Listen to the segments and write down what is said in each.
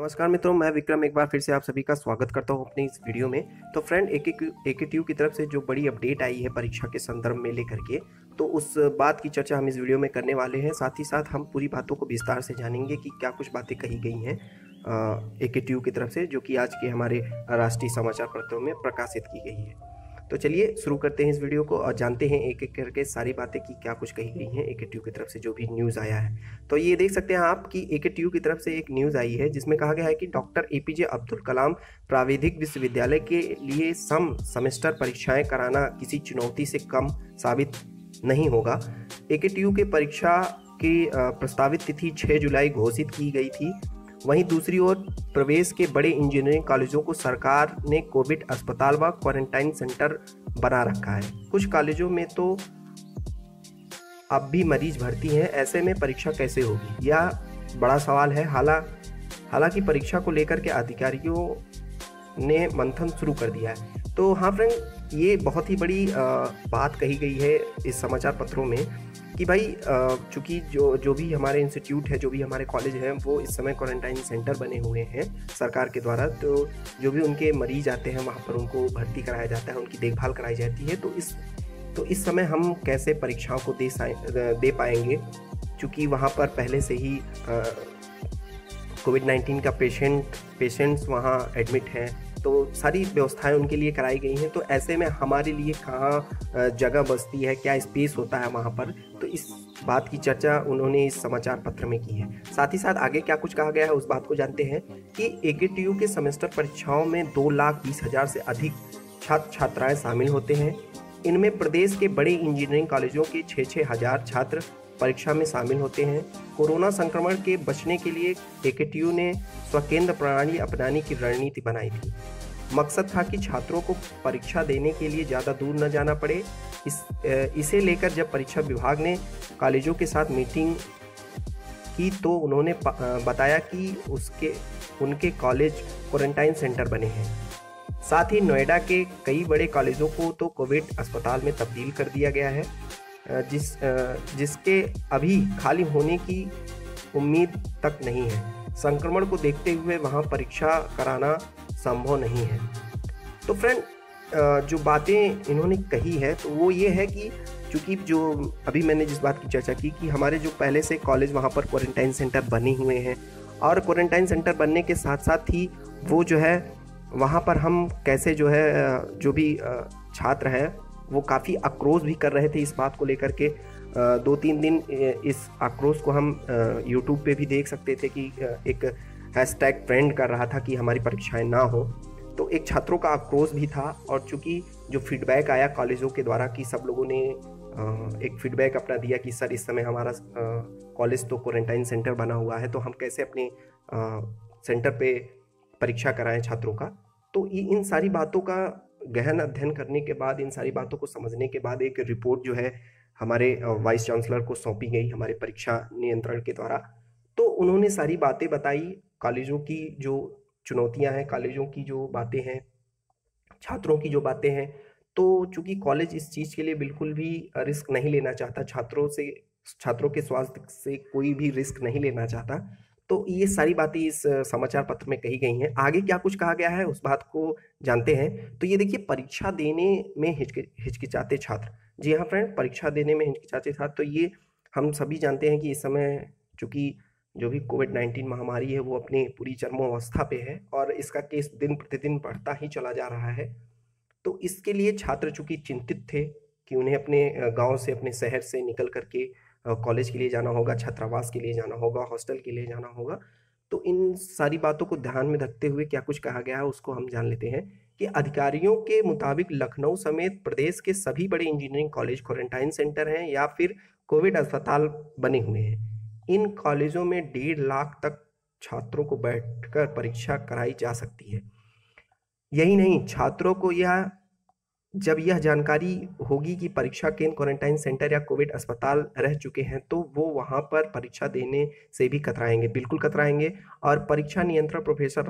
नमस्कार मित्रों, मैं विक्रम एक बार फिर से आप सभी का स्वागत करता हूं अपनी इस वीडियो में। तो फ्रेंड, एकेटीयू की तरफ से जो बड़ी अपडेट आई है परीक्षा के संदर्भ में लेकर के, तो उस बात की चर्चा हम इस वीडियो में करने वाले हैं। साथ ही साथ हम पूरी बातों को विस्तार से जानेंगे कि क्या कुछ बातें कही गई हैं एकेटीयू की तरफ से, जो कि आज के हमारे राष्ट्रीय समाचार पत्रों में प्रकाशित की गई है। तो चलिए शुरू करते हैं इस वीडियो को और जानते हैं एक एक करके सारी बातें कि क्या कुछ कही गई हैं एकेटीयू की तरफ से जो भी न्यूज़ आया है। तो ये देख सकते हैं आप कि एकेटीयू की तरफ से एक न्यूज़ आई है जिसमें कहा गया है कि डॉक्टर एपीजे अब्दुल कलाम प्राविधिक विश्वविद्यालय के लिए सेमेस्टर परीक्षाएं कराना किसी चुनौती से कम साबित नहीं होगा। एकेटीयू के परीक्षा की प्रस्तावित तिथि 6 जुलाई घोषित की गई थी। वहीं दूसरी ओर प्रवेश के बड़े इंजीनियरिंग कॉलेजों को सरकार ने कोविड अस्पताल व क्वारंटाइन सेंटर बना रखा है। कुछ कॉलेजों में तो अब भी मरीज भर्ती हैं। ऐसे में परीक्षा कैसे होगी, यह बड़ा सवाल है। हालांकि परीक्षा को लेकर के अधिकारियों ने मंथन शुरू कर दिया है। तो हाँ फ्रेंड, ये बहुत ही बड़ी बात कही गई है इस समाचार पत्रों में कि भाई चूँकि जो भी हमारे इंस्टीट्यूट है, जो भी हमारे कॉलेज हैं, वो इस समय क्वारंटाइन सेंटर बने हुए हैं सरकार के द्वारा। तो जो भी उनके मरीज आते हैं वहाँ पर उनको भर्ती कराया जाता है, उनकी देखभाल कराई जाती है। तो इस समय हम कैसे परीक्षाओं को दे पाएंगे, चूँकि वहाँ पर पहले से ही कोविड-19 का पेशेंट्स वहाँ एडमिट हैं, तो सारी व्यवस्थाएं उनके लिए कराई गई हैं। तो ऐसे में हमारे लिए कहाँ जगह बचती है, क्या स्पेस होता है वहाँ पर, तो इस बात की चर्चा उन्होंने इस समाचार पत्र में की है। साथ ही साथ आगे क्या कुछ कहा गया है उस बात को जानते हैं कि एकेटीयू के सेमेस्टर परीक्षाओं में 2,20,000 से अधिक छात्र छात्राएं शामिल होते हैं। इनमें प्रदेश के बड़े इंजीनियरिंग कॉलेजों के 6-6 हज़ार छात्र परीक्षा में शामिल होते हैं। कोरोना संक्रमण के बचने के लिए एकेटीयू ने स्वकेंद्र प्रणाली अपनाने की रणनीति बनाई थी। मकसद था कि छात्रों को परीक्षा देने के लिए ज़्यादा दूर न जाना पड़े। इसे लेकर जब परीक्षा विभाग ने कॉलेजों के साथ मीटिंग की तो उन्होंने बताया कि उनके कॉलेज क्वारंटाइन सेंटर बने हैं। साथ ही नोएडा के कई बड़े कॉलेजों को तो कोविड अस्पताल में तब्दील कर दिया गया है, जिसके अभी खाली होने की उम्मीद तक नहीं है। संक्रमण को देखते हुए वहां परीक्षा कराना संभव नहीं है। तो फ्रेंड, जो बातें इन्होंने कही है तो वो ये है कि चूँकि जो अभी मैंने जिस बात की चर्चा की कि हमारे जो पहले से कॉलेज वहाँ पर क्वारंटाइन सेंटर बने हुए हैं, और क्वारंटाइन सेंटर बनने के साथ साथ ही वो जो है वहाँ पर हम कैसे जो है जो भी छात्र हैं वो काफ़ी आक्रोश भी कर रहे थे इस बात को लेकर के। 2-3 दिन इस आक्रोश को हम यूट्यूब पे भी देख सकते थे कि एक हैशटैग ट्रेंड कर रहा था कि हमारी परीक्षाएं ना हो। तो एक छात्रों का आक्रोश भी था, और चूँकि जो फीडबैक आया कॉलेजों के द्वारा कि सब लोगों ने एक फीडबैक अपना दिया कि सर इस समय हमारा कॉलेज तो क्वारंटाइन सेंटर बना हुआ है, तो हम कैसे अपने सेंटर पे परीक्षा कराएं छात्रों का। तो इन सारी बातों का गहन अध्ययन करने के बाद, इन सारी बातों को समझने के बाद एक रिपोर्ट जो है हमारे वाइस चांसलर को सौंपी गई हमारे परीक्षा नियंत्रण के द्वारा। तो उन्होंने सारी बातें बताई, कॉलेजों की जो चुनौतियां हैं, कॉलेजों की जो बातें हैं, छात्रों की जो बातें हैं। तो चूंकि कॉलेज इस चीज़ के लिए बिल्कुल भी रिस्क नहीं लेना चाहता, छात्रों के स्वास्थ्य से कोई भी रिस्क नहीं लेना चाहता। तो ये सारी बातें इस समाचार पत्र में कही गई हैं। आगे क्या कुछ कहा गया है उस बात को जानते हैं। तो ये देखिए, परीक्षा देने में हिचकिचाते छात्र। जी हाँ फ्रेंड, परीक्षा देने में हिचकिचाते छात्र, तो ये हम सभी जानते हैं कि इस समय चूँकि जो भी कोविड-19 महामारी है वो अपनी पूरी चरमोवस्था पे है, और इसका केस दिन प्रतिदिन बढ़ता ही चला जा रहा है। तो इसके लिए छात्र चूँकि चिंतित थे कि उन्हें अपने गाँव से, अपने शहर से निकल करके कॉलेज के लिए जाना होगा, छात्रावास के लिए जाना होगा, हॉस्टल के लिए जाना होगा। तो इन सारी बातों को ध्यान में रखते हुए क्या कुछ कहा गया है उसको हम जान लेते हैं कि अधिकारियों के मुताबिक लखनऊ समेत प्रदेश के सभी बड़े इंजीनियरिंग कॉलेज क्वारंटाइन सेंटर हैं या फिर कोविड अस्पताल बने हुए हैं। इन कॉलेजों में 1.5 लाख तक छात्रों को बैठकर परीक्षा कराई जा सकती है। यही नहीं, छात्रों को जब यह जानकारी होगी कि परीक्षा केंद्र क्वारंटाइन सेंटर या कोविड अस्पताल रह चुके हैं, तो वो वहां पर परीक्षा देने से भी कतराएंगे, बिल्कुल कतराएंगे। और परीक्षा नियंत्रक प्रोफेसर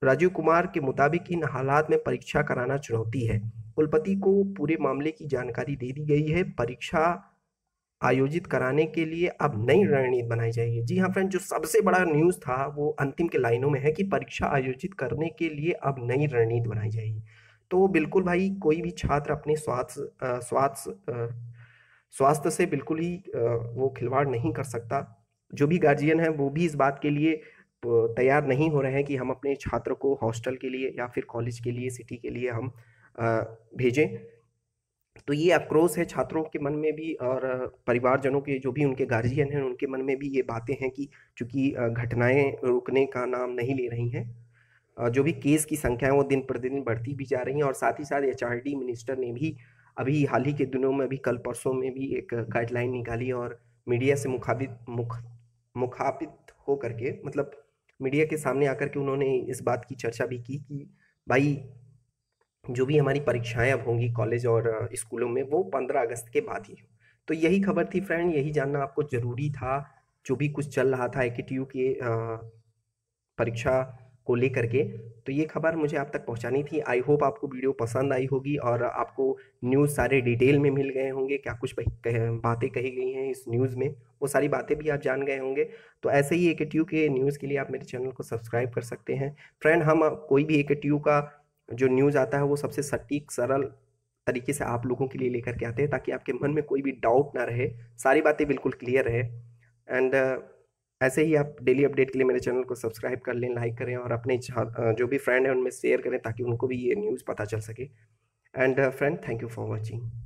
राजीव कुमार के मुताबिक इन हालात में परीक्षा कराना चुनौती है। कुलपति को पूरे मामले की जानकारी दे दी गई है। परीक्षा आयोजित कराने के लिए अब नई रणनीति बनाई जाएगी। जी हाँ फ्रेंड, जो सबसे बड़ा न्यूज़ था वो अंतिम के लाइनों में है कि परीक्षा आयोजित करने के लिए अब नई रणनीति बनाई जाएगी। तो बिल्कुल भाई, कोई भी छात्र अपने स्वास्थ्य से बिल्कुल ही वो खिलवाड़ नहीं कर सकता। जो भी गार्जियन है वो भी इस बात के लिए तैयार नहीं हो रहे हैं कि हम अपने छात्र को हॉस्टल के लिए या फिर कॉलेज के लिए, सिटी के लिए हम भेजें। तो ये आक्रोश है छात्रों के मन में भी, और परिवारजनों के, जो भी उनके गार्जियन हैं उनके मन में भी ये बातें हैं कि चूंकि घटनाएं रुकने का नाम नहीं ले रही हैं, जो भी केस की संख्या है वो दिन प्रतिदिन बढ़ती भी जा रही हैं। और साथ ही साथ एचआरडी मिनिस्टर ने भी अभी हाल ही के दिनों में, अभी कल परसों में भी एक गाइडलाइन निकाली और मीडिया से मुखातिब हो करके, मतलब मीडिया के सामने आकर के उन्होंने इस बात की चर्चा भी की कि भाई जो भी हमारी परीक्षाएं अब होंगी कॉलेज और स्कूलों में, वो 15 अगस्त के बाद ही हो। तो यही खबर थी फ्रेंड, यही जानना आपको ज़रूरी था। जो भी कुछ चल रहा था AKTU के परीक्षा को लेकर के, तो ये खबर मुझे आप तक पहुंचानी थी। आई होप आपको वीडियो पसंद आई होगी और आपको न्यूज़ सारे डिटेल में मिल गए होंगे, क्या कुछ बातें कही गई हैं इस न्यूज़ में, वो सारी बातें भी आप जान गए होंगे। तो ऐसे ही AKTU के न्यूज़ के लिए आप मेरे चैनल को सब्सक्राइब कर सकते हैं फ्रेंड। हम कोई भी AKTU का जो न्यूज़ आता है वो सबसे सटीक, सरल तरीके से आप लोगों के लिए लेकर के आते हैं, ताकि आपके मन में कोई भी डाउट ना रहे, सारी बातें बिल्कुल क्लियर रहे। एंड ऐसे ही आप डेली अपडेट के लिए मेरे चैनल को सब्सक्राइब कर लें, लाइक करें और अपने जो भी फ्रेंड हैं उनमें शेयर करें, ताकि उनको भी ये न्यूज़ पता चल सके। And friend, thank you for watching.